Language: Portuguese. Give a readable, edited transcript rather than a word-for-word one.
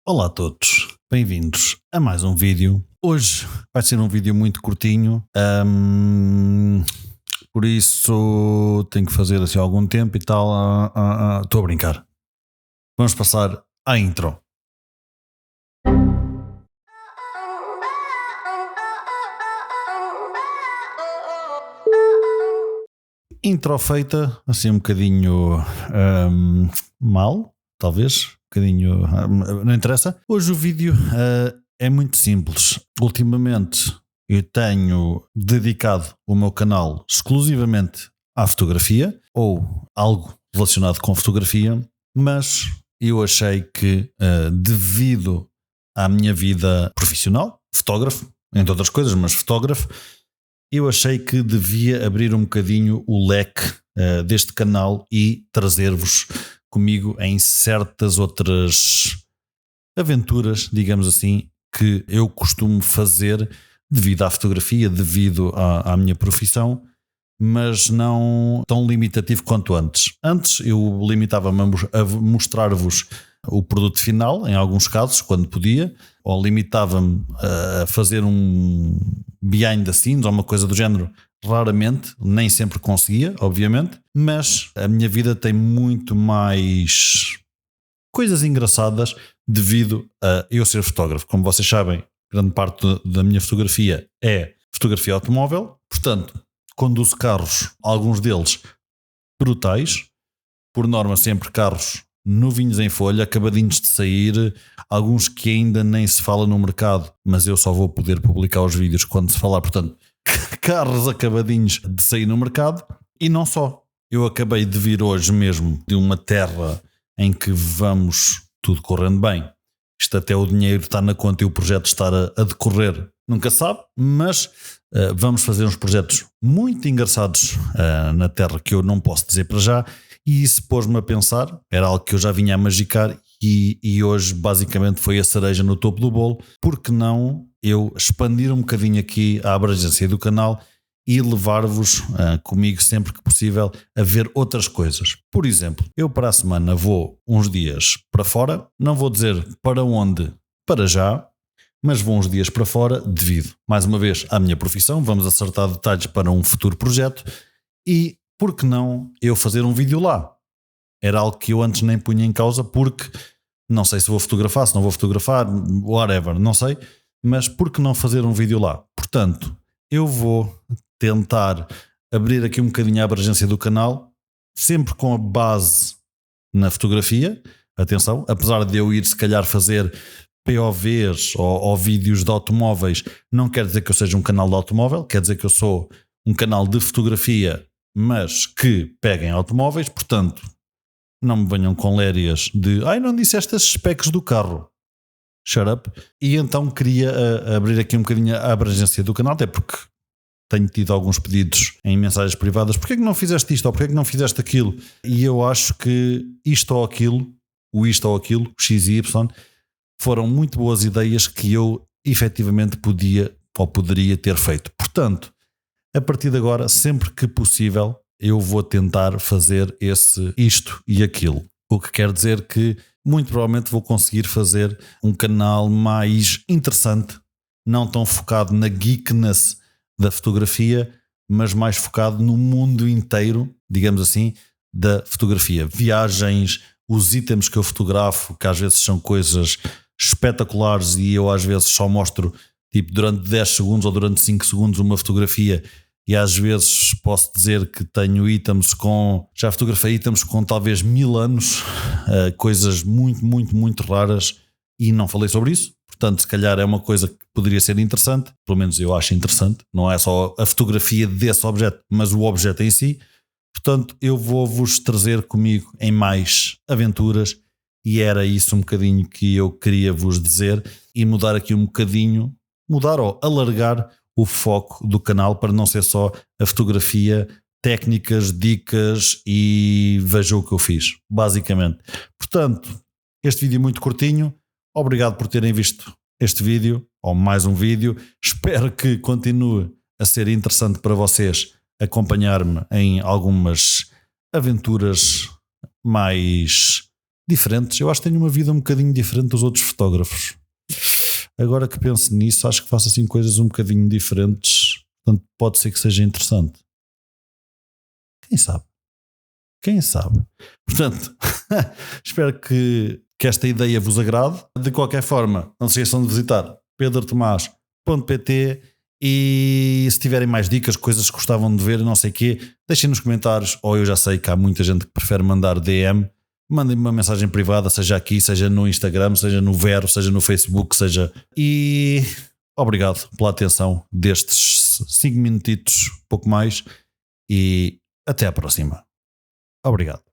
Olá a todos, bem-vindos a mais um vídeo. Hoje vai ser um vídeo muito curtinho, por isso tenho que fazer assim algum tempo e tal. Estou a brincar. Vamos passar à intro. Intro feita assim um bocadinho mal, talvez, um bocadinho, não interessa. Hoje o vídeo é muito simples. Ultimamente eu tenho dedicado o meu canal exclusivamente à fotografia ou algo relacionado com fotografia, mas eu achei que devido à minha vida profissional, fotógrafo, entre outras coisas, mas fotógrafo, eu achei que devia abrir um bocadinho o leque deste canal e trazer-vos comigo em certas outras aventuras, digamos assim, que eu costumo fazer devido à fotografia, devido à minha profissão, mas não tão limitativo quanto antes. Antes eu limitava-me a mostrar-vos o produto final, em alguns casos, quando podia, ou limitava-me a fazer um behind the scenes ou uma coisa do género, raramente, nem sempre conseguia, obviamente, mas a minha vida tem muito mais coisas engraçadas devido a eu ser fotógrafo. Como vocês sabem, grande parte da minha fotografia é fotografia automóvel, portanto, conduzo carros, alguns deles brutais, por norma sempre carros novinhos em folha, acabadinhos de sair, alguns que ainda nem se fala no mercado, mas eu só vou poder publicar os vídeos quando se falar, portanto, carros acabadinhos de sair no mercado. E não só, eu acabei de vir hoje mesmo de uma terra em que vamos tudo correndo bem, isto até o dinheiro está na conta e o projeto estar a decorrer, nunca sabe, mas vamos fazer uns projetos muito engraçados na terra que eu não posso dizer para já. E isso pôs-me a pensar, era algo que eu já vinha a magicar e hoje basicamente foi a cereja no topo do bolo. Por que não eu expandir um bocadinho aqui a abrangência do canal e levar-vos comigo sempre que possível a ver outras coisas. Por exemplo, eu para a semana vou uns dias para fora, não vou dizer para onde, para já, mas vou uns dias para fora devido, mais uma vez, à minha profissão. Vamos acertar detalhes para um futuro projeto e por que não eu fazer um vídeo lá? Era algo que eu antes nem punha em causa porque não sei se vou fotografar, se não vou fotografar, whatever, não sei, mas por que não fazer um vídeo lá? Portanto, eu vou tentar abrir aqui um bocadinho a abrangência do canal, sempre com a base na fotografia. Atenção, apesar de eu ir se calhar fazer POVs ou vídeos de automóveis, não quer dizer que eu seja um canal de automóvel, quer dizer que eu sou um canal de fotografia, mas que peguem automóveis. Portanto, não me venham com lérias de não disseste as specs do carro, shut up. E então queria abrir aqui um bocadinho a abrangência do canal, até porque tenho tido alguns pedidos em mensagens privadas: porquê é que não fizeste isto, ou porquê é que não fizeste aquilo? E eu acho que isto ou aquilo, o X e Y, foram muito boas ideias que eu efetivamente podia ou poderia ter feito. Portanto, a partir de agora, sempre que possível, eu vou tentar fazer isto e aquilo. O que quer dizer que muito provavelmente vou conseguir fazer um canal mais interessante, não tão focado na geekness da fotografia, mas mais focado no mundo inteiro, digamos assim, da fotografia. Viagens, os itens que eu fotografo, que às vezes são coisas espetaculares e eu às vezes só mostro tipo durante 10 segundos ou durante 5 segundos uma fotografia. E às vezes posso dizer que tenho já fotografei itens com talvez 1000 anos, coisas muito, muito, muito raras e não falei sobre isso. Portanto, se calhar é uma coisa que poderia ser interessante, pelo menos eu acho interessante, não é só a fotografia desse objeto, mas o objeto em si. Portanto, eu vou-vos trazer comigo em mais aventuras e era isso um bocadinho que eu queria vos dizer e mudar aqui um bocadinho, mudar ou alargar o foco do canal para não ser só a fotografia, técnicas, dicas e veja o que eu fiz, basicamente. Portanto, este vídeo é muito curtinho. Obrigado por terem visto este vídeo, ou mais um vídeo. Espero que continue a ser interessante para vocês acompanhar-me em algumas aventuras mais diferentes. Eu acho que tenho uma vida um bocadinho diferente dos outros fotógrafos. Agora que penso nisso, acho que faço assim coisas um bocadinho diferentes. Portanto, pode ser que seja interessante. Quem sabe? Quem sabe? Portanto, espero que esta ideia vos agrade. De qualquer forma, não se esqueçam de visitar pedrotomás.pt e se tiverem mais dicas, coisas que gostavam de ver, não sei o quê, deixem nos comentários, ou eu já sei que há muita gente que prefere mandar DM, mandem-me uma mensagem privada, seja aqui, seja no Instagram, seja no Vero, seja no Facebook, seja... E obrigado pela atenção destes 5 minutitos, pouco mais, e até à próxima. Obrigado.